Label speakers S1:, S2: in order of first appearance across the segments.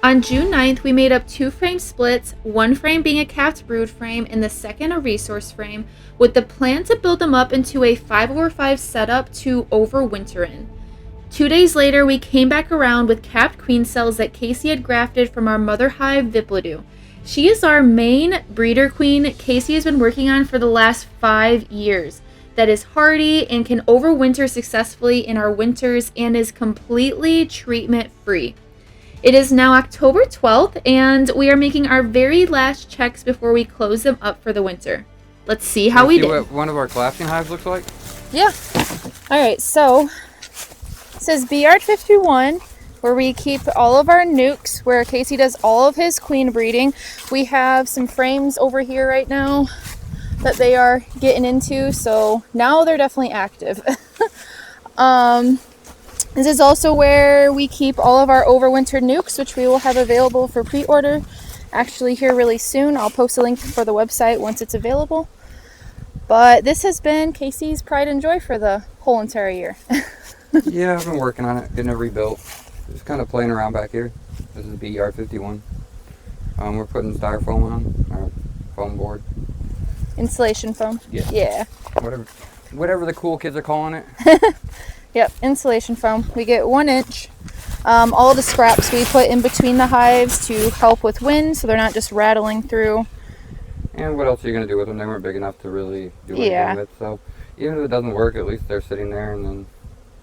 S1: On June 9th, we made up 2 frame splits, one frame being a capped brood frame and the second a resource frame, with the plan to build them up into a 5/5 setup to overwinter in. 2 days later, we came back around with capped queen cells that Kasey had grafted from our mother hive, Vplo. She is our main breeder queen Kasey has been working on for the last 5 years. That is hardy and can overwinter successfully in our winters and is completely treatment free. It is now October 12th, and we are making our very last checks before we close them up for the winter. Let's see how we did.
S2: What one of our collapsing hives looks like?
S1: Yeah. All right, so it says Yard 51, where we keep all of our nukes, where Kasey does all of his queen breeding. We have some frames over here right now that they are getting into, so now they're definitely active. This is also where we keep all of our overwintered nukes, which we will have available for pre-order actually here really soon. I'll post a link for the website once it's available. But this has been Kasey's pride and joy for the whole entire year.
S2: Yeah, I've been working on it, getting it rebuilt. Just kind of playing around back here. This is Yard 51. We're putting styrofoam on our foam board.
S1: Insulation foam? Yeah.
S2: Whatever the cool kids are calling it.
S1: Yep, insulation foam. We get 1 inch. All the scraps we put in between the hives to help with wind, so they're not just rattling through.
S2: And what else are you going to do with them? They weren't big enough to really do anything with. So even if it doesn't work, at least they're sitting there and then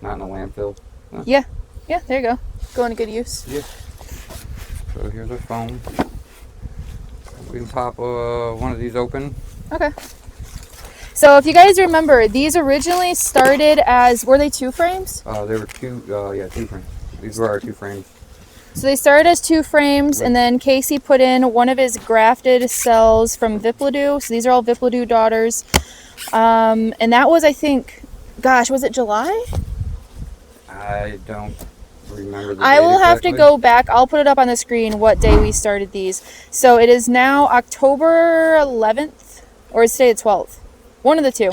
S2: not in a landfill. Huh?
S1: Yeah, there you go. Going to good use.
S2: Yeah. So here's our foam. We can pop one of these open.
S1: Okay. So if you guys remember, these originally started as, were they 2 frames?
S2: They were 2 frames. These were our 2 frames.
S1: So they started as 2 frames, and then Kasey put in one of his grafted cells from Vplo. So these are all Vplo daughters. And that was, I think, gosh, was it July?
S2: I don't remember the
S1: I will
S2: date
S1: have
S2: exactly.
S1: to go back. I'll put it up on the screen what day we started these. So it is now October 11th, or is today the 12th? One of the two.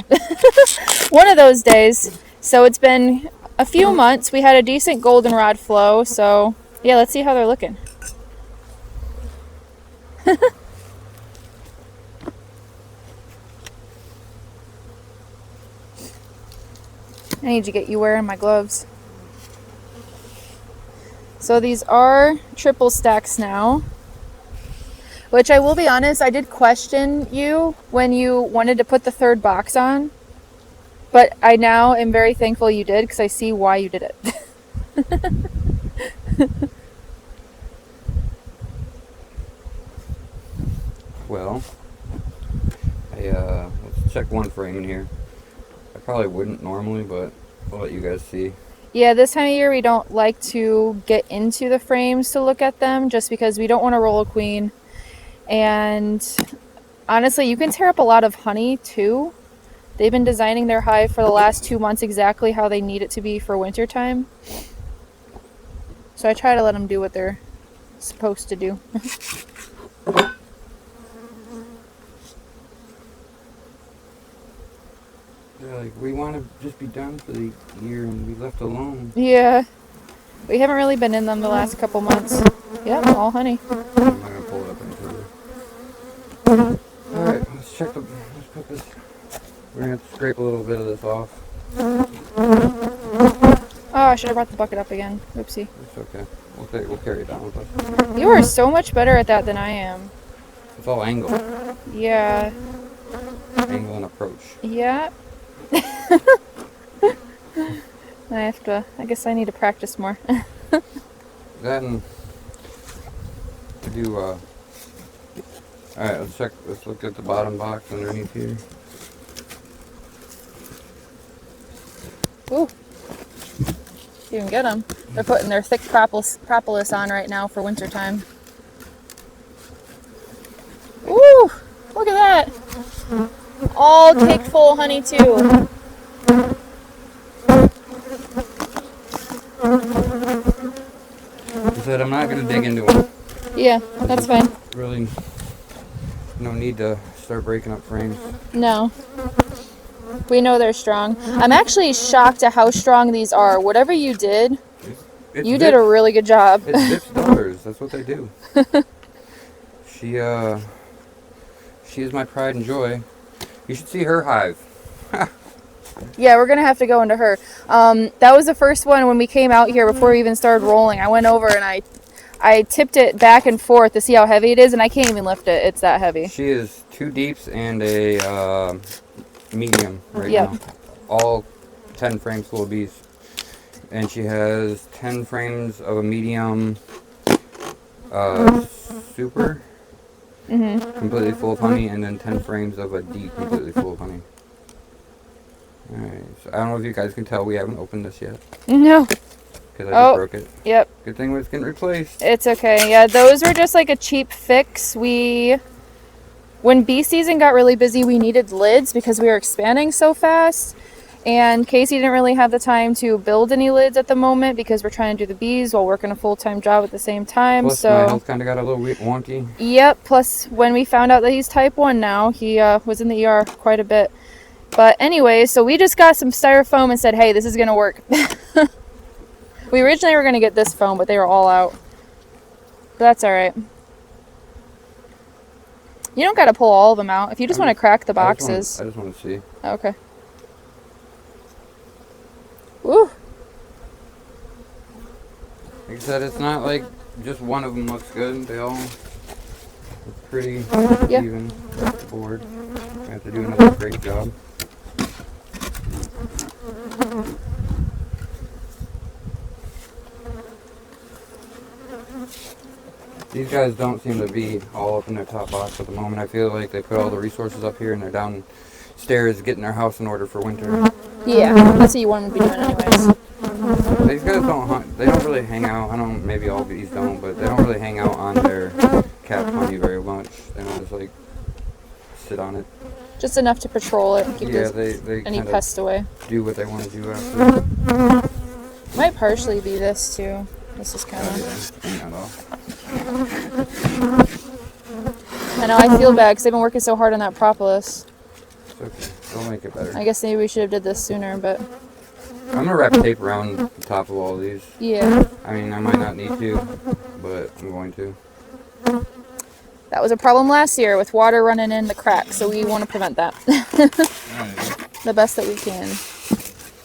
S1: One of those days. So it's been a few months. We had a decent goldenrod flow. So yeah, let's see how they're looking. I need to get you wearing my gloves. So these are triple stacks now. Which I will be honest, I did question you when you wanted to put the 3rd box on. But I now am very thankful you did, because I see why you did it.
S2: Well, let's check one frame in here. I probably wouldn't normally, but I'll let you guys see.
S1: Yeah, this time of year we don't like to get into the frames to look at them, just because we don't want to roll a queen. And honestly, you can tear up a lot of honey too. They've been designing their hive for the last 2 months exactly how they need it to be for winter time. So I try to let them do what they're supposed to do.
S2: They're like, we want to just be done for the year and be left alone.
S1: Yeah. We haven't really been in them the last couple months. Yep, all honey.
S2: I'm not going to pull it up any further. Alright, let's put this. We're going to have to scrape a little bit of this off.
S1: Oh, I should have brought the bucket up again. Oopsie.
S2: It's okay. We'll carry it down with us.
S1: You are so much better at that than I am.
S2: It's all angle.
S1: Yeah.
S2: Angle and approach.
S1: Yeah. I guess I need to practice more.
S2: Then we do alright, let's look at the bottom box underneath here.
S1: Ooh. You can get them. They're putting their thick propolis on right now for winter time. Ooh, look at that. All caked full of honey too.
S2: I said I'm not going to dig into them.
S1: Yeah, that's fine.
S2: Really no need to start breaking up frames.
S1: No. We know they're strong. I'm actually shocked at how strong these are. Whatever you did, you did a really good job.
S2: It's Vip's daughters. That's what they do. She is my pride and joy. You should see her hive.
S1: Yeah, we're gonna have to go into her. That was the first one when we came out here before we even started rolling. I went over and I tipped it back and forth to see how heavy it is, and I can't even lift it. It's that heavy.
S2: She is 2 deeps and a medium right now. All 10 frames full of bees. And she has 10 frames of a medium super, completely full of honey, and then 10 frames of a deep completely full of honey. Alright, so I don't know if you guys can tell we haven't opened this yet.
S1: No.
S2: Because I just broke it.
S1: Yep.
S2: Good thing it's getting replaced.
S1: It's okay. Yeah, those were just like a cheap fix. When bee season got really busy, we needed lids because we were expanding so fast. And Kasey didn't really have the time to build any lids at the moment because we're trying to do the bees while working a full-time job at the same time.
S2: Plus my health kind of got a little wonky. Yep.
S1: Plus, when we found out that he's type 1 now, he was in the ER quite a bit. But anyway, so we just got some styrofoam and said, hey, this is going to work. We originally were going to get this foam, but they were all out. But that's all right. You don't got to pull all of them out. If you just want to crack the boxes.
S2: I just want to see.
S1: Okay. Woo.
S2: Like I said, it's not like just one of them looks good. They all look pretty even across the board. I have to do another great job. These guys don't seem to be all up in their top box at the moment. I feel like they put all the resources up here and they're downstairs getting their house in order for winter.
S1: Yeah, that's what you want them to be doing anyways.
S2: These guys don't hunt. They don't really hang out. I don't. Maybe all bees don't, but they don't really hang out on their capped honey very much. They don't just like sit on it.
S1: Just enough to patrol it. Keep
S2: they
S1: any pests away.
S2: Do what they want to do after.
S1: Might partially be this too. This is kind of. I know. I feel bad because they've been working so hard on that propolis.
S2: It's okay. They'll make it better.
S1: I guess maybe we should have did this sooner, but.
S2: I'm gonna wrap tape around the top of all of these.
S1: Yeah.
S2: I mean, I might not need to, but I'm going to.
S1: That was a problem last year with water running in the cracks, so we want to prevent that.
S2: Right.
S1: The best that we can.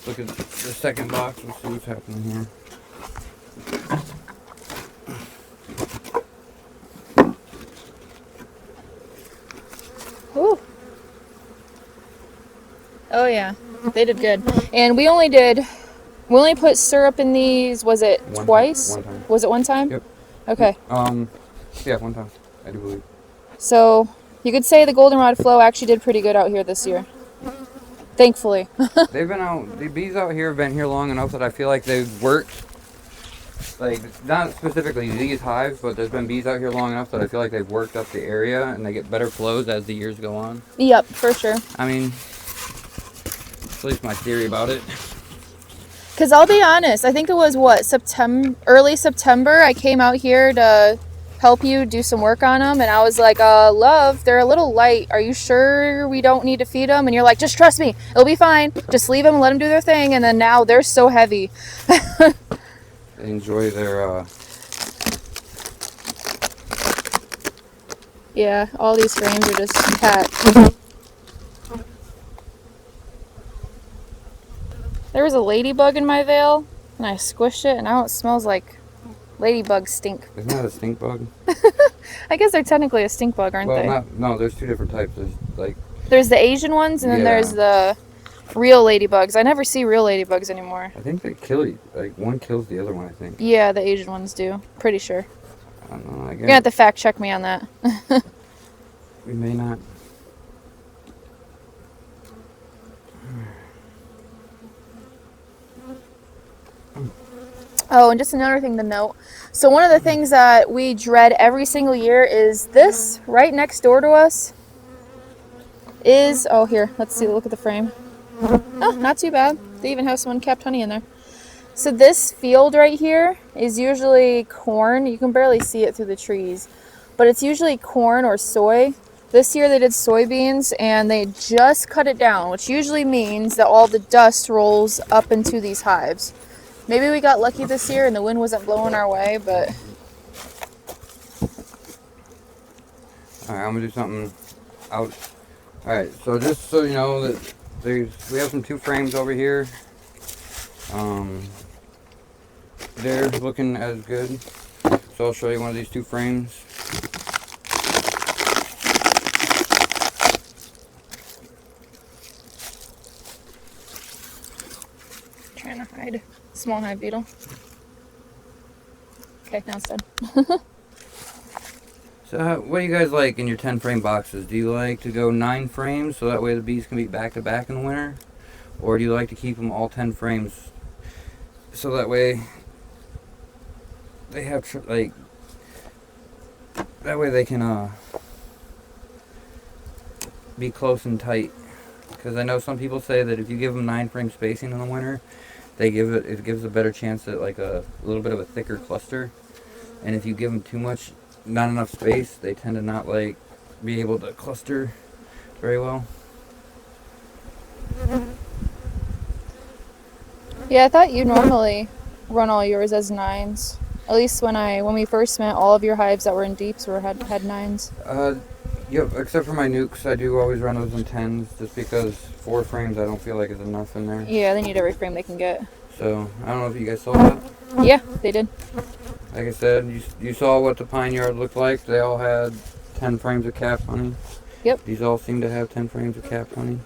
S2: Look at the second box. We'll see what's happening here.
S1: Ooh. Oh yeah, they did good. And we only put syrup in these, was it twice?
S2: One time.
S1: Was it one time?
S2: Yep.
S1: Okay.
S2: Yeah, one time. I do believe.
S1: So, you could say the goldenrod flow actually did pretty good out here this year. Thankfully.
S2: They've been out, the bees out here have been here long enough that I feel like they've worked, like, not specifically these hives, but there's been bees out here long enough that I feel like they've worked up the area and they get better flows as the years go on.
S1: Yep, for sure.
S2: I mean, at least my theory about it.
S1: Because I'll be honest, I think it was, early September, I came out here to help you do some work on them, and I was like, love, they're a little light. Are you sure we don't need to feed them? And you're like, just trust me, it'll be fine. Just leave them and let them do their thing. And then now they're so heavy.
S2: They enjoy their,
S1: Yeah, all these frames are just packed. There was a ladybug in my veil, and I squished it, and now it smells like ladybugs stink.
S2: Isn't that a stink bug?
S1: I guess they're technically a stink bug, aren't they?
S2: No, there's two different types.
S1: There's the Asian ones, and then there's the real ladybugs. I never see real ladybugs anymore.
S2: I think they kill you. Like, one kills the other one, I think.
S1: Yeah, the Asian ones do. Pretty sure.
S2: I don't know.
S1: You're gonna have to fact check me on that.
S2: We may not.
S1: Oh, and just another thing to note. So one of the things that we dread every single year is this right next door to us is, oh here, let's see, look at the frame. Oh, not too bad. They even have some uncapped honey in there. So this field right here is usually corn. You can barely see it through the trees, but it's usually corn or soy. This year they did soybeans and they just cut it down, which usually means that all the dust rolls up into these hives. Maybe we got lucky this year and the wind wasn't blowing our way, but
S2: Alright, I'm gonna do something out. Alright, so just so you know that we have some 2 frames over here. They're looking as good. So I'll show you one of these 2 frames.
S1: Trying to hide small hive beetle. Okay, now it's dead.
S2: So what do you guys like in your 10 frame boxes? Do you like to go 9 frames so that way the bees can be back to back in the winter? Or do you like to keep them all 10 frames so that way they have that way they can be close and tight? Because I know some people say that if you give them 9 frame spacing in the winter, it gives a better chance at like a little bit of a thicker cluster. And if you give them too much, not enough space, they tend to not like be able to cluster very well.
S1: Yeah, I thought you normally run all yours as 9s. At least when we first met, all of your hives that were in deeps had 9s.
S2: Yep, except for my nukes, I do always run those in 10s, just because 4 frames I don't feel like is enough in there.
S1: Yeah, they need every frame they can get.
S2: So, I don't know if you guys saw that.
S1: Yeah, they did.
S2: Like I said, you saw what the pine yard looked like. They all had 10 frames of capped honey.
S1: Yep.
S2: These all seem to have 10 frames of capped honey.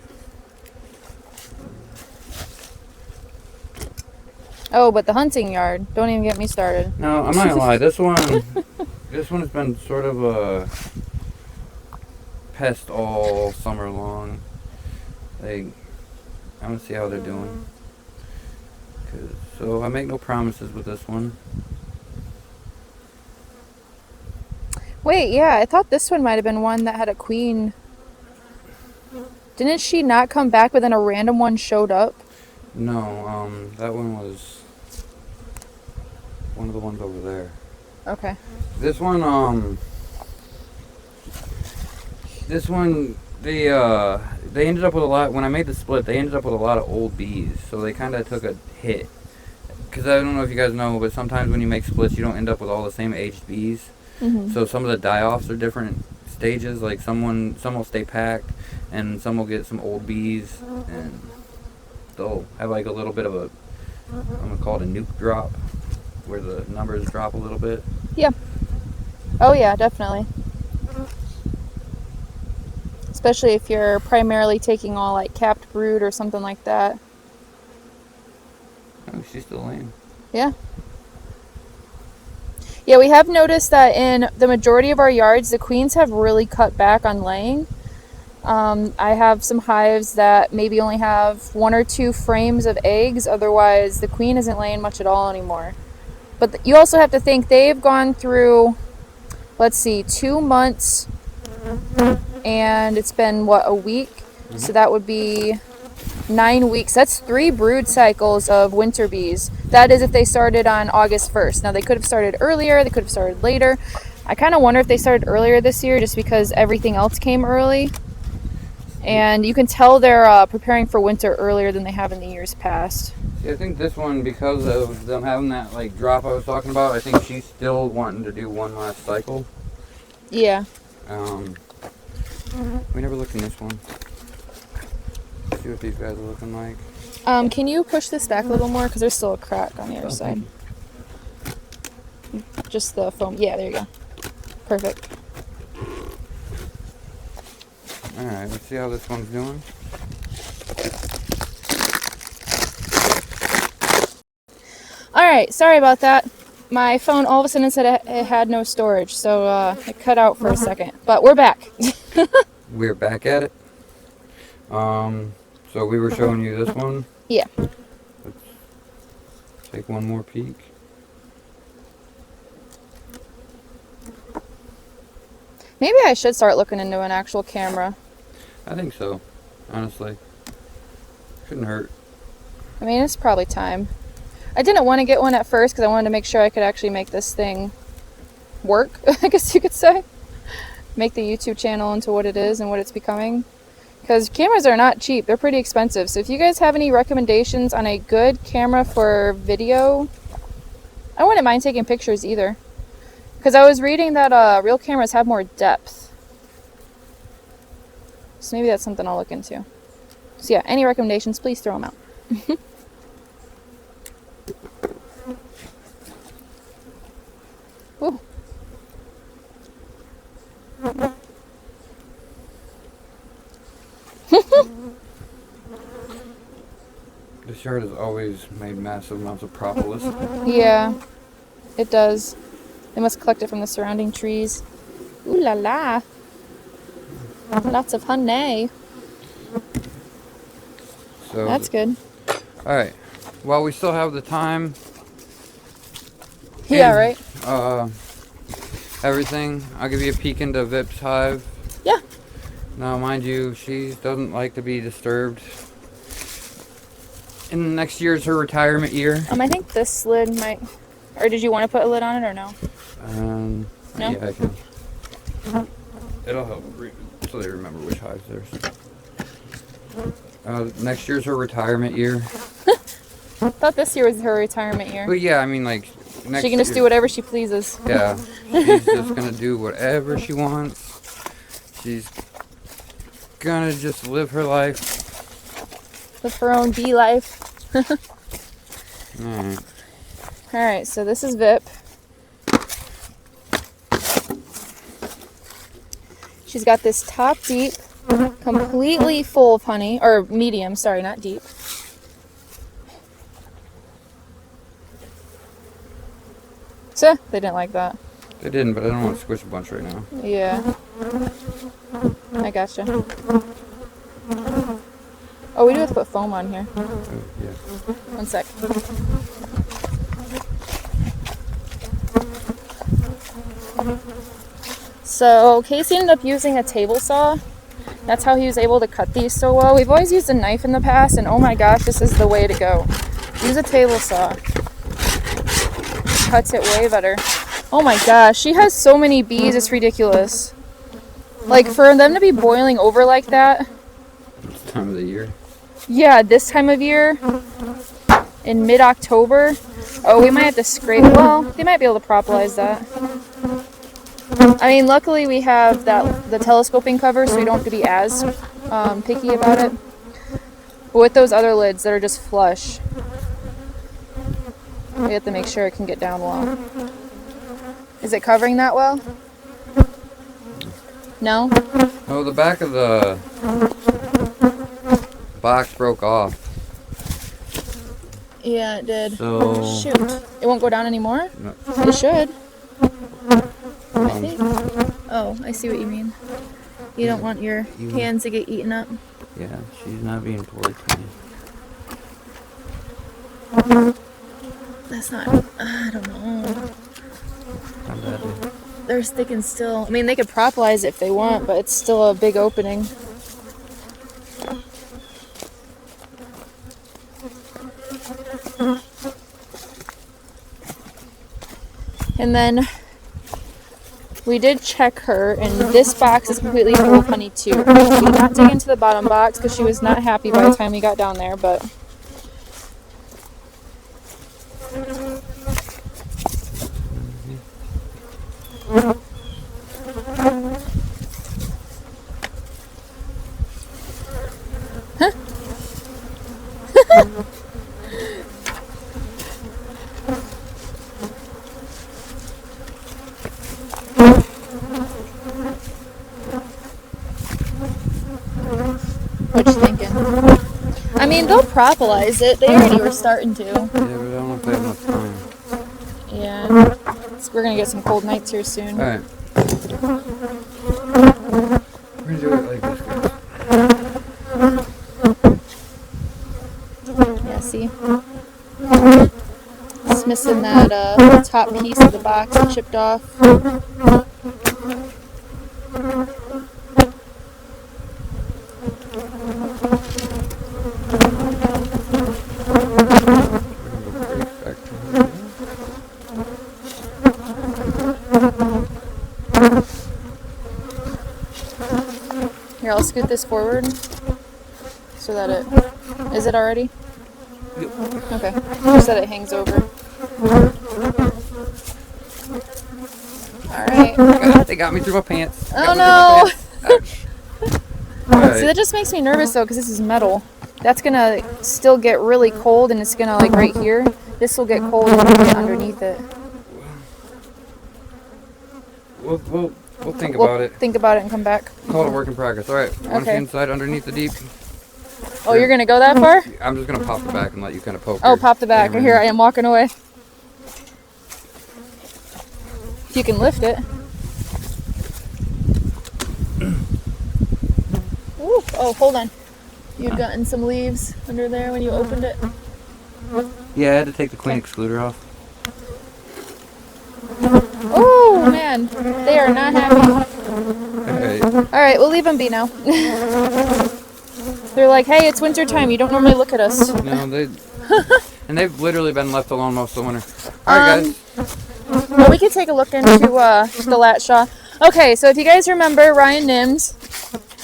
S1: Oh, but the hunting yard. Don't even get me started.
S2: No, I'm not gonna lie. This one has been sort of a pest all summer long. Like, I'm gonna see how they're doing. So I make no promises with this one.
S1: Wait, yeah, I thought this one might have been one that had a queen. Didn't she not come back, but then a random one showed up?
S2: No, that one was one of the ones over there.
S1: Okay.
S2: This one, they ended up with a lot, when I made the split, they ended up with a lot of old bees, so they kind of took a hit. Because I don't know if you guys know, but sometimes when you make splits, you don't end up with all the same aged bees.
S1: Mm-hmm.
S2: So some of the die-offs are different stages, like some will stay packed, and some will get some old bees, and they'll have like a little bit of I'm going to call it a nuke drop, where the numbers drop a little bit.
S1: Yeah. Oh yeah, definitely. Especially if you're primarily taking all like capped brood or something like that.
S2: Oh, she's still laying.
S1: Yeah. Yeah, we have noticed that in the majority of our yards, the queens have really cut back on laying. I have some hives that maybe only have 1 or 2 frames of eggs. Otherwise, the queen isn't laying much at all anymore. But you also have to think they've gone through, let's see, 2 months, and it's been, what, a week? Mm-hmm. So that would be 9 weeks. That's 3 brood cycles of winter bees. That is if they started on August 1st. Now, they could have started earlier. They could have started later. I kind of wonder if they started earlier this year just because everything else came early. And you can tell they're preparing for winter earlier than they have in the years past.
S2: Yeah, I think this one, because of them having that like drop I was talking about, I think she's still wanting to do one last cycle.
S1: Yeah.
S2: We never looked in this one. Let's see what these guys are looking like.
S1: Can you push this back a little more? Because there's still a crack on the other side. Just the foam. Yeah, there you go. Perfect.
S2: Alright, let's see how this one's doing.
S1: Alright, sorry about that. My phone all of a sudden said it had no storage, so it cut out for a second. But we're back.
S2: We're back at it. So we were showing you this one.
S1: Yeah.
S2: Let's take one more peek.
S1: Maybe I should start looking into an actual camera.
S2: I think so, honestly. Couldn't hurt.
S1: I mean, it's probably time. I didn't want to get one at first because I wanted to make sure I could actually make this thing work, I guess you could say. Make the YouTube channel into what it is and what it's becoming. Because cameras are not cheap. They're pretty expensive. So if you guys have any recommendations on a good camera for video, I wouldn't mind taking pictures either. Because I was reading that real cameras have more depth. So maybe that's something I'll look into. So yeah, any recommendations, please throw them out. Woo.
S2: This yard has always made massive amounts of propolis.
S1: Yeah, it does. They must collect it from the surrounding trees. Ooh la la. Lots of honey.
S2: So
S1: That's good.
S2: Alright. While we still have the time.
S1: Yeah, right?
S2: Everything. I'll give you a peek into Vip's hive.
S1: Yeah.
S2: Now, mind you, she doesn't like to be disturbed. And next year is her retirement year.
S1: I think this lid might... Or did you want to put a lid on it or no?
S2: No? Yeah, I can. It'll help so they remember which hives there's. Next year's her retirement year.
S1: I thought this year was her retirement year.
S2: But yeah, I mean, like, next
S1: She can just do whatever she pleases.
S2: Yeah. She's just gonna do whatever she wants. She's gonna just live her life.
S1: Live her own bee life.
S2: Alright.
S1: Alright, so this is Vip. She's got this top deep, completely full of honey, or medium, sorry, not deep. So, they didn't like that.
S2: They didn't, but I don't want to squish a bunch right now.
S1: Yeah. I gotcha. Oh, we do have to put foam on here.
S2: Oh, yeah.
S1: 1 sec. So Kasey ended up using a table saw. That's how he was able to cut these so well. We've always used a knife in the past, and oh my gosh, this is the way to go. Use a table saw. Cuts it way better. Oh my gosh, she has so many bees, it's ridiculous. Like, for them to be boiling over like that.
S2: It's time of the year.
S1: Yeah, this time of year, in mid-October. Oh, we might have to scrape. Well, they might be able to propolize that. I mean, luckily we have the telescoping cover, so we don't have to be as picky about it. But with those other lids that are just flush, we have to make sure it can get down well. Is it covering that well? No?
S2: Oh, the back of the box broke off.
S1: Yeah, it did.
S2: So...
S1: Shoot. It won't go down anymore?
S2: No.
S1: It should. I think. Oh, I see what you mean. You don't want your hands to get eaten up.
S2: Yeah, she's not being towards me.
S1: That's not... I don't know.
S2: Not bad.
S1: They're sticking still. I mean, they could propolize it if they want, but it's still a big opening. And then we did check her, and this box is completely full of honey too. We did not dig into the bottom box because she was not happy by the time we got down there, but... What you thinking? I mean, they'll propolize it. They already were starting to.
S2: Yeah, but I don't know if they have enough time.
S1: Yeah. So we're gonna get some cold nights here soon.
S2: Alright. We're gonna do it like this, guys.
S1: Yeah, see? It's missing that top piece of the box that chipped off. Here, I'll scoot this forward so that it... Is it already?
S2: Yep.
S1: Okay. Just that it hangs over. Alright.
S2: They got me through my pants.
S1: Oh no!
S2: Right.
S1: See, that just makes me nervous though, because this is metal. That's gonna still get really cold, and it's gonna, like, right here, this will get cold and get underneath it.
S2: We'll think about it.
S1: Think about it and come back.
S2: Call it a work in progress. All right. Want to see
S1: Okay.
S2: inside underneath the deep?
S1: Oh, you're gonna go that far?
S2: I'm just gonna pop the back and let you kind of poke.
S1: Oh, pop the back. Here I am walking away. If you can lift it. Ooh. Oh, hold on. You'd gotten some leaves under there when you opened it.
S2: Yeah, I had to take the queen excluder off.
S1: Oh man, they are not happy.
S2: Okay.
S1: All right, we'll leave them be now. They're like, hey, it's winter time. You don't normally look at us.
S2: No, and they've literally been left alone most of the winter. All right, guys.
S1: Well, we could take a look into the Latshaw. Okay, so if you guys remember Ryan Nims,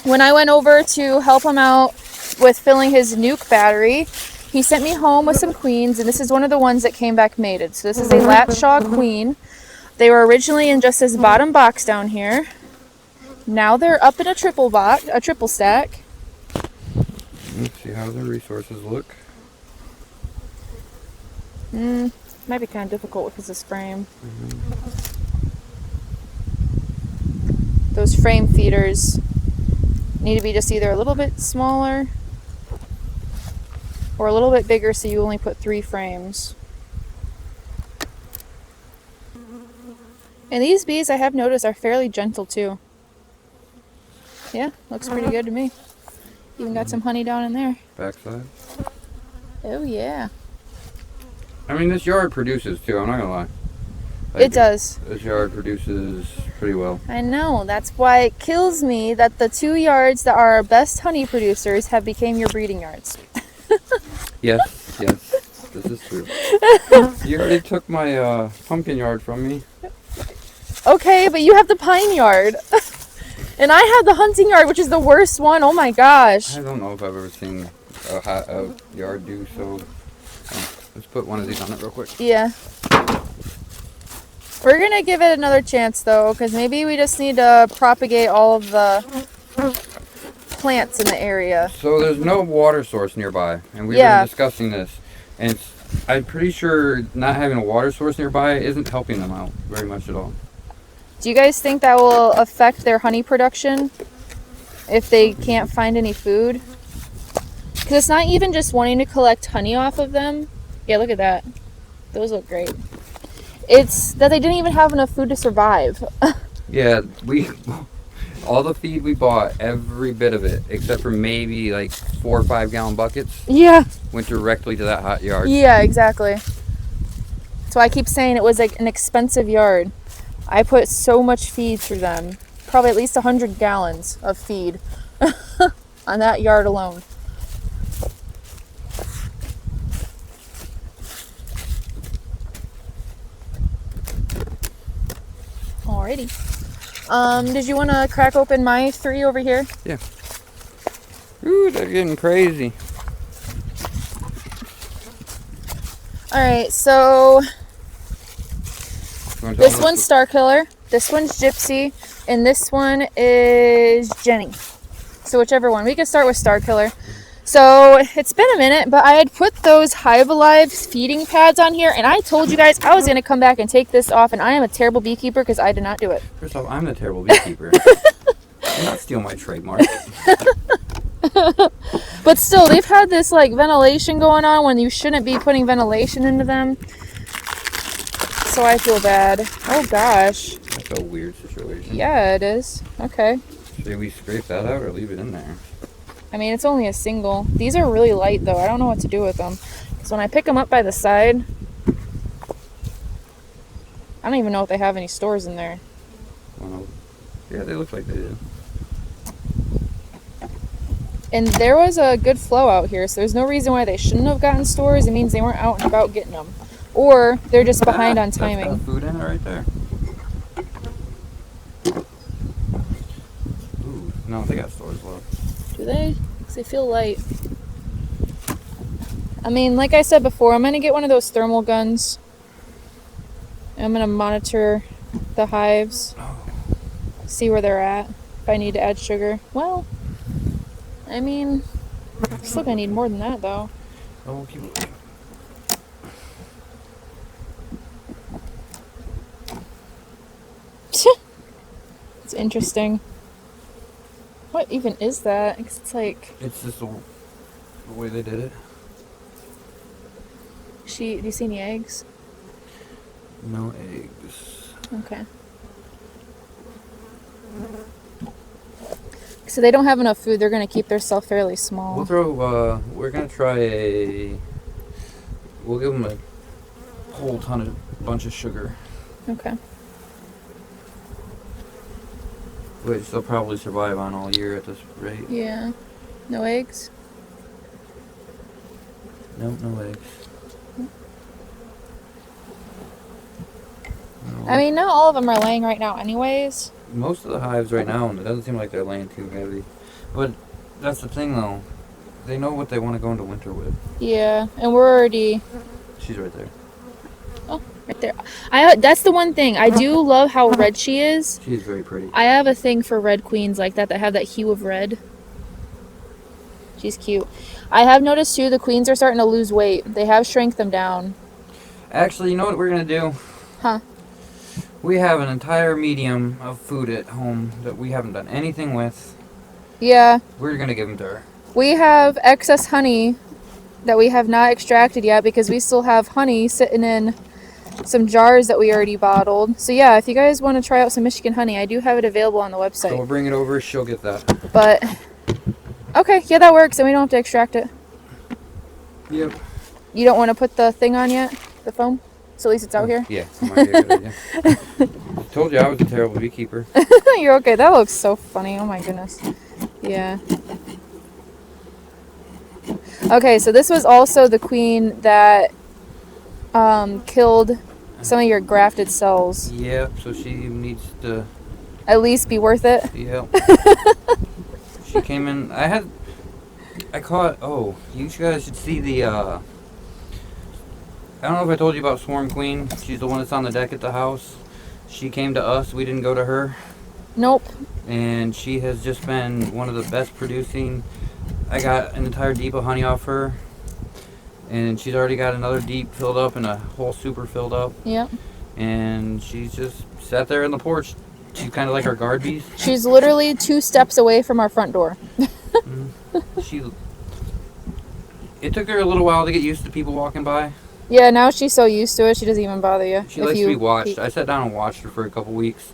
S1: when I went over to help him out with filling his nuke battery, he sent me home with some queens, and this is one of the ones that came back mated. So this is a Latshaw queen. They were originally in just this bottom box down here. Now they're up in a triple stack.
S2: Let's see how the resources look.
S1: Might be kind of difficult with this frame. Those frame feeders need to be just either a little bit smaller or a little bit bigger, so you only put 3 frames. And these bees, I have noticed, are fairly gentle too. Yeah, looks pretty good to me. Even got some honey down in there.
S2: Backside.
S1: Oh yeah.
S2: I mean, this yard produces too. I'm not gonna lie.
S1: It does.
S2: This yard produces pretty well.
S1: I know. That's why it kills me that the 2 yards that are our best honey producers have become your breeding yards.
S2: Yes, this is true. You already took my pumpkin yard from me.
S1: Okay, but you have the pine yard. And I have the hunting yard, which is the worst one. Oh my gosh.
S2: I don't know if I've ever seen a yard do so. Let's put one of these on it real quick.
S1: Yeah. We're going to give it another chance, though, because maybe we just need to propagate all of the plants in the area.
S2: So there's no water source nearby, and we've been discussing this. And I'm pretty sure not having a water source nearby isn't helping them out very much at all.
S1: Do you guys think that will affect their honey production if they can't find any food? Because it's not even just wanting to collect honey off of them. Yeah, look at that. Those look great. It's that they didn't even have enough food to survive.
S2: Yeah, all the feed we bought, every bit of it, except for maybe like 4 or 5 gallon buckets, went directly to that hot yard.
S1: Yeah, exactly. So I keep saying it was like an expensive yard. I put so much feed through them. Probably at least 100 gallons of feed on that yard alone. Alrighty. Did you want to crack open my 3 over here?
S2: Yeah. Ooh, they're getting crazy.
S1: Alright, so this one's Star Killer, this one's Gypsy, and this one is Jenny. So whichever one. We can start with Star Killer. So it's been a minute, but I had put those Hive Alive feeding pads on here, and I told you guys I was going to come back and take this off, and I am a terrible beekeeper because I did not do it.
S2: First off, I'm the terrible beekeeper. Do not steal my trademark.
S1: But still, they've had this like ventilation going on when you shouldn't be putting ventilation into them. So I feel bad. Oh gosh.
S2: That's a weird situation.
S1: Yeah, it is. Okay.
S2: Should we scrape that out or leave it in there?
S1: I mean, it's only a single. These are really light though. I don't know what to do with them. Because when I pick them up by the side, I don't even know if they have any stores in there.
S2: Well, yeah, they look like they do.
S1: And there was a good flow out here, so there's no reason why they shouldn't have gotten stores. It means they weren't out and about getting them. Or they're just behind on timing.
S2: That's got food in it right there. Ooh, no, they got stores left.
S1: Do they? Because they feel light. I mean, like I said before, I'm going to get one of those thermal guns. I'm going to monitor the hives. See where they're at. If I need to add sugar. Well, I mean, still gonna need more than that, though.
S2: Oh, we'll keep looking.
S1: It's interesting. What even is that? Because it's like...
S2: It's just the way they did it.
S1: Do you see any eggs?
S2: No eggs.
S1: Okay. So they don't have enough food. They're going to keep themselves fairly small.
S2: We'll throw, we're going to try we'll give them a whole bunch of sugar.
S1: Okay.
S2: Which they'll probably survive on all year at this rate.
S1: Yeah. No eggs?
S2: Nope, no eggs. No.
S1: I mean, not all of them are laying right now anyways.
S2: Most of the hives right now, it doesn't seem like they're laying too heavy. But that's the thing, though. They know what they want to go into winter with.
S1: Yeah, and we're already...
S2: She's right there.
S1: Oh, right there. That's the one thing. I do love how red she is.
S2: She's very pretty.
S1: I have a thing for red queens like that have that hue of red. She's cute. I have noticed, too, the queens are starting to lose weight. They have shrank them down.
S2: Actually, you know what we're going to do?
S1: Huh?
S2: We have an entire medium of food at home that we haven't done anything with.
S1: Yeah.
S2: We're going to give them to her.
S1: We have excess honey that we have not extracted yet because we still have honey sitting in some jars that we already bottled. So yeah, if you guys want to try out some Michigan honey, I do have it available on the website.
S2: So we'll bring it over. She'll get that.
S1: But, okay, yeah, that works. And we don't have to extract it.
S2: Yep.
S1: You don't want to put the thing on yet? The foam? So at least it's out here?
S2: Yeah, that might be a good idea. Told you I was a terrible beekeeper.
S1: You're okay. That looks so funny. Oh my goodness. Yeah. Okay, so this was also the queen that killed some of your grafted cells.
S2: Yep, so she needs to...
S1: At least be worth it?
S2: Yep. She came in... I caught... Oh, you guys should see the... I don't know if I told you about Swarm Queen. She's the one that's on the deck at the house. She came to us. We didn't go to her.
S1: Nope.
S2: And she has just been one of the best producing. I got an entire deep of honey off her. And she's already got another deep filled up and a whole super filled up.
S1: Yep.
S2: And she's just sat there in the porch. She's kind of like our guard bees.
S1: She's literally 2 steps away from our front door.
S2: It took her a little while to get used to people walking by.
S1: Yeah, now she's so used to it, she doesn't even bother you.
S2: She likes to be watched. I sat down and watched her for a couple weeks.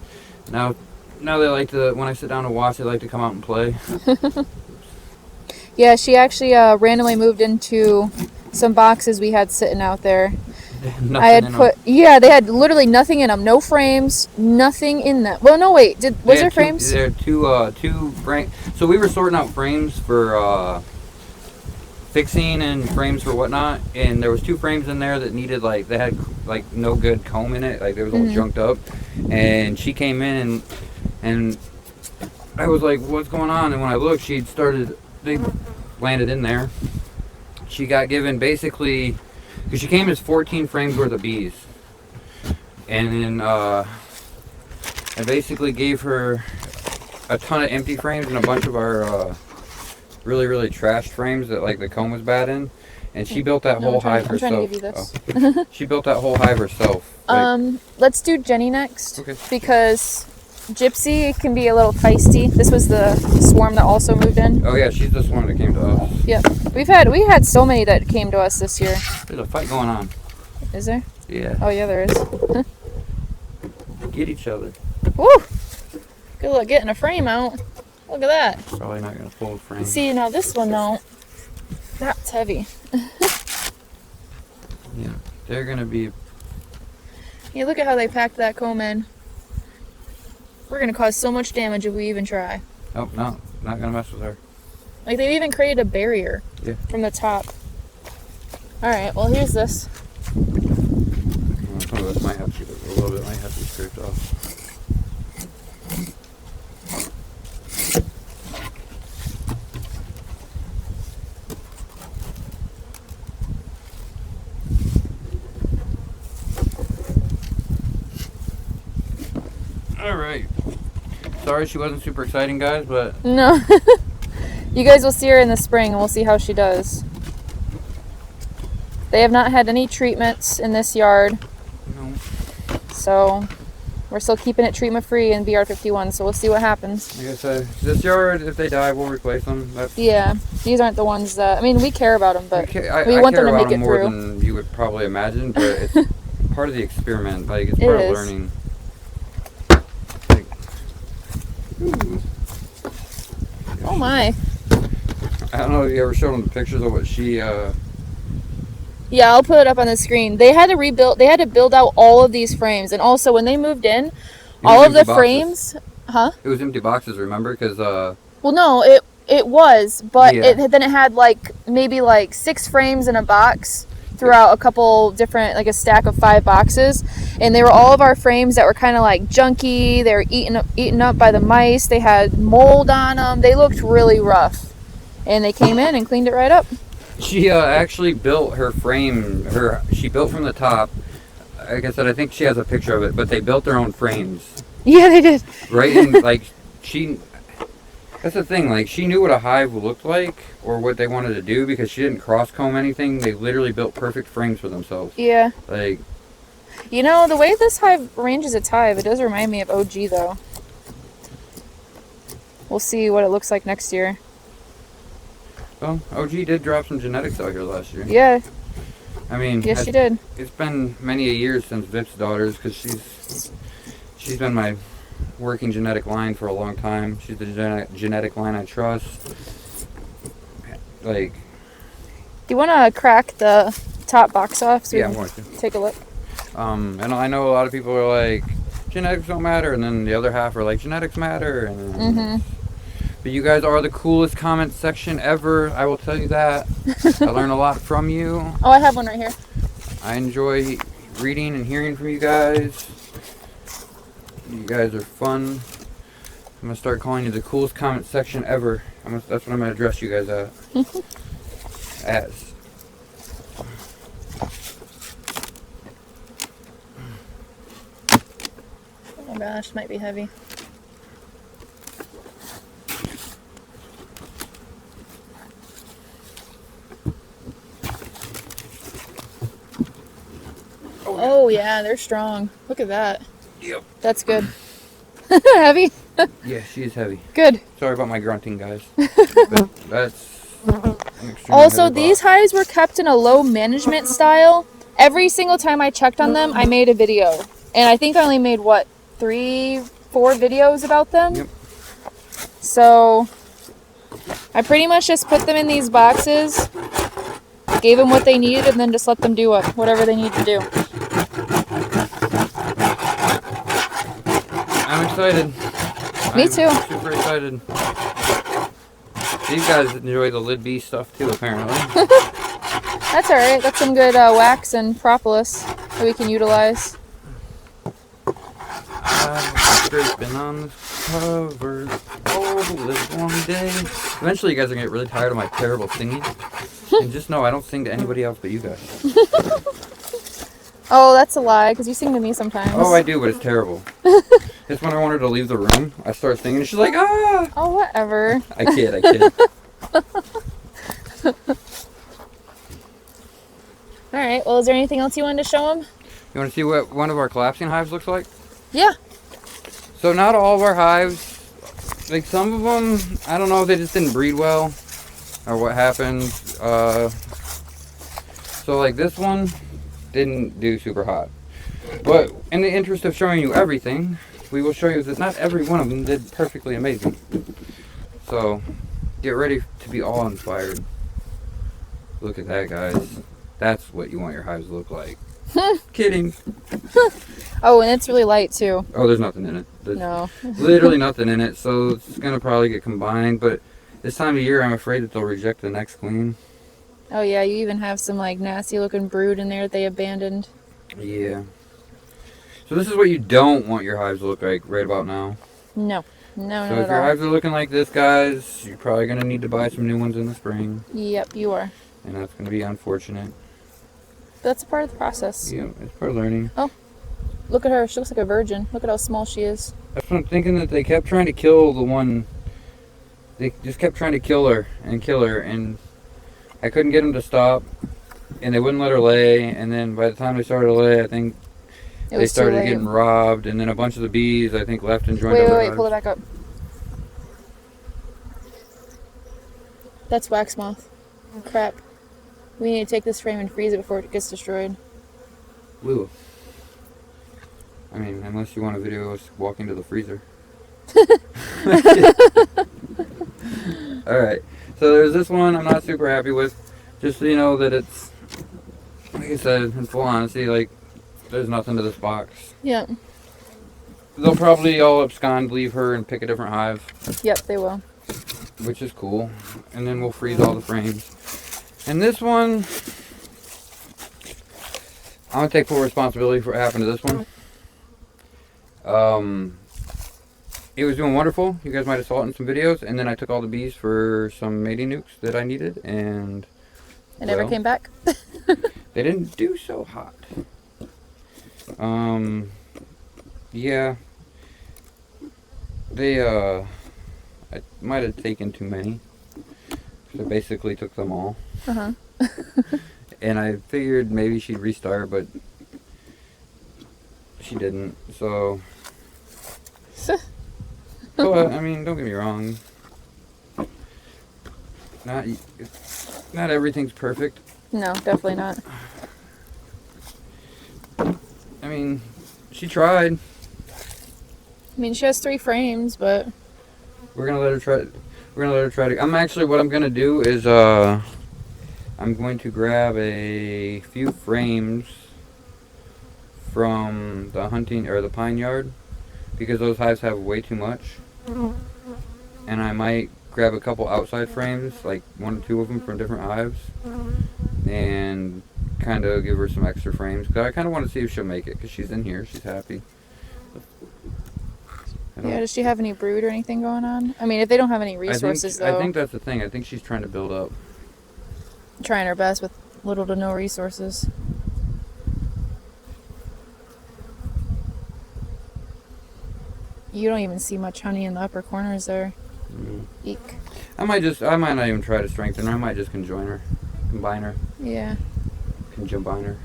S2: Now they like to, when I sit down and watch, they like to come out and play.
S1: Yeah, she actually randomly moved into some boxes we had sitting out there. They had literally nothing in them. No frames, nothing in them. Well, no, wait. Was there frames?
S2: There are two frames. So we were sorting out frames for fixing and frames for whatnot, and there was 2 frames in there that needed, like, they had like no good comb in it, like they was all junked up. And she came in and I was like, what's going on? And when I looked, they landed in there. She got given basically, because she came as 14 frames worth of bees, and then I basically gave her a ton of empty frames and a bunch of our really trashed frames that like the comb was bad in, and she built that whole hive herself. I'm trying to give you this. She built that whole hive herself.
S1: Let's do Jenny next.
S2: Okay.
S1: Because Gypsy can be a little feisty. This was the swarm that also moved in.
S2: Oh yeah, she's the swarm that came to us.
S1: Yep. We had so many that came to us this year.
S2: There's a fight going on.
S1: Is there?
S2: Yeah.
S1: Oh yeah, there is.
S2: Get each other.
S1: Woo! Good luck getting a frame out. Look at that.
S2: Probably not gonna pull a frame.
S1: See, now this one though, that's heavy.
S2: Yeah, they're gonna be.
S1: Yeah, look at how they packed that comb in. We're gonna cause so much damage if we even try.
S2: Oh no, not gonna mess with her.
S1: Like they've even created a barrier.
S2: Yeah.
S1: From the top. All right, well here's this.
S2: Some of this might have to, a little bit might have to be scraped off. Alright. Sorry she wasn't super exciting, guys, but...
S1: No. You guys will see her in the spring, and we'll see how she does. They have not had any treatments in this yard.
S2: No.
S1: So we're still keeping it treatment free in BR51, so we'll see what happens.
S2: Like I said, this yard, if they die, we'll replace them.
S1: Yeah, these aren't the ones that, I mean, we care about them, but we
S2: I
S1: want them
S2: care
S1: to
S2: about
S1: make it
S2: them more
S1: through.
S2: than you would probably imagine, but it's part of the experiment. Like, it's
S1: It
S2: part of
S1: is.
S2: learning. Like,
S1: Oh my.
S2: I don't know if you ever showed them the pictures of what she,
S1: Yeah, I'll put it up on the screen. They had to build out all of these frames, and also when they moved in, all of the frames,
S2: It was empty boxes, remember? Because,
S1: well, no, it was, but
S2: Yeah.
S1: then it had maybe 6 frames in a box throughout a couple different, a stack of 5 boxes, and they were all of our frames that were kind of junky. They were eaten up by the mice. They had mold on them. They looked really rough, and they came in and cleaned it right up.
S2: she actually built her frame. She built from the top. Like I said, I think she has a picture of it, but they built their own frames.
S1: Yeah, they did.
S2: Right? And, that's the thing, she knew what a hive looked like or what they wanted to do because she didn't cross-comb anything. They literally built perfect frames for themselves.
S1: Yeah.
S2: You
S1: know, the way this hive arranges its hive, it does remind me of OG, though. We'll see what it looks like next year.
S2: Well, OG did drop some genetics out here last year.
S1: Yeah.
S2: I mean,
S1: yes, she did.
S2: It's been many a years since Vip's daughters because she's been my working genetic line for a long time. She's the genetic line I trust.
S1: Do you want to crack the top box off so we
S2: I'm
S1: can
S2: going to.
S1: take a look?
S2: And I know a lot of people are like, genetics don't matter, and then the other half are like, genetics matter. And But you guys are the coolest comment section ever. I will tell you that. I learn a lot from you.
S1: Oh, I have one right here.
S2: I enjoy reading and hearing from you guys. You guys are fun. I'm gonna start calling you the coolest comment section ever. That's what I'm gonna address you guys as.
S1: Oh gosh, might be heavy. Oh yeah, they're strong. Look at that.
S2: Yep.
S1: That's good. Heavy?
S2: Yeah, she is heavy.
S1: Good.
S2: Sorry about my grunting, guys. But that's
S1: also, these hives were kept in a low management style. Every single time I checked on them, I made a video. And I think I only made, 3, 4 videos about them?
S2: Yep.
S1: So, I pretty much just put them in these boxes, gave them what they needed, and then just let them do whatever they need to do.
S2: I'm excited.
S1: Me too.
S2: I'm super excited. These guys enjoy the lid bee stuff too, apparently.
S1: That's alright. That's some good wax and propolis that we can utilize.
S2: Scraping on the covers all the live long day. Eventually, you guys are gonna get really tired of my terrible singing. And just know I don't sing to anybody else but you guys.
S1: Oh, that's a lie, because you sing to me sometimes.
S2: Oh, I do, but it's terrible. It's when I want her to leave the room, I start singing, and she's like, ah!
S1: Oh, whatever.
S2: I kid.
S1: Alright, well, is there anything else you wanted to show them?
S2: You want to see what one of our collapsing hives looks like?
S1: Yeah.
S2: So not all of our hives, some of them, I don't know if they just didn't breed well, or what happened. So this one didn't do super hot. But in the interest of showing you everything, we will show you that not every one of them did perfectly amazing. So get ready to be awe-inspired. Look at that, guys. That's what you want your hives to look like. Kidding.
S1: Oh, and it's really light too.
S2: Oh, there's nothing in it. There's
S1: No.
S2: literally nothing in it, so it's gonna probably get combined. But this time of year, I'm afraid that they'll reject the next queen.
S1: Oh yeah, you even have some nasty looking brood in there that they abandoned.
S2: Yeah. So this is what you don't want your hives to look like right about now.
S1: No,
S2: So
S1: not
S2: if
S1: at
S2: your
S1: all.
S2: hives are looking like this, guys, you're probably gonna need to buy some new ones in the spring,
S1: Yep, you are.
S2: and that's gonna be unfortunate.
S1: But that's a part of the process.
S2: Yeah, it's part of learning.
S1: Look at her. She looks like a virgin. Look at how small she is.
S2: That's what I'm thinking, that they kept trying to kill the one They just kept trying to kill her, and I couldn't get them to stop, and they wouldn't let her lay. And then by the time they started to lay, I think they started getting robbed, and then a bunch of the bees, I think, left and joined other hives.
S1: Pull it back up. That's wax moth. Crap. We need to take this frame and freeze it before it gets destroyed.
S2: Woo. I mean, unless you want a video of us walking to the freezer. Alright, so there's this one I'm not super happy with. Just so you know that it's, like I said, in full honesty, like, there's nothing to this box.
S1: Yeah.
S2: They'll probably all abscond, leave her, and pick a different hive.
S1: Yep, they will.
S2: Which is cool. And then we'll freeze all the frames. And this one, I'm going to take full responsibility for what happened to this one. It was doing wonderful. You guys might have saw it in some videos. And then I took all the bees for some mating nukes that I needed. And
S1: it never came back?
S2: They didn't do so hot. Yeah. I might have taken too many. So I basically took them all.
S1: Uh-huh.
S2: And I figured maybe she'd restart, but she didn't. So, but I mean, don't get me wrong. Not everything's perfect.
S1: No, definitely not.
S2: I mean, she tried.
S1: I mean, she has 3 frames, but
S2: we're gonna let her try. We're gonna let her try to. What I'm gonna do is I'm going to grab a few frames from the hunting or the pine yard because those hives have way too much, and I might grab a couple outside frames, like 1 or 2 of them from different hives, and kind of give her some extra frames because I kind of want to see if she'll make it because she's in here, she's happy.
S1: Yeah, does she have any brood or anything going on? I mean, if they don't have any resources,
S2: I think that's the thing. I think she's trying to build up.
S1: Trying her best with little to no resources. You don't even see much honey in the upper corners there. Eek.
S2: I might not even try to strengthen her. I might just combine her.
S1: Yeah.
S2: Combine her.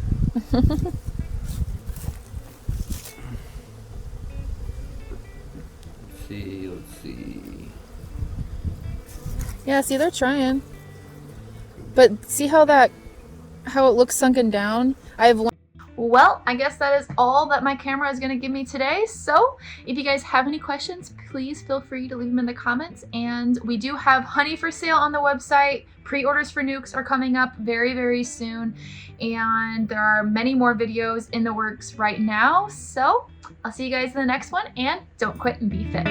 S2: Let's see.
S1: Yeah, see, they're trying. But see how it looks sunken down? Well, I guess that is all that my camera is going to give me today. So if you guys have any questions, please feel free to leave them in the comments. And we do have honey for sale on the website. Pre-orders for nukes are coming up very, very soon. And there are many more videos in the works right now. So I'll see you guys in the next one, and don't quit and be fit.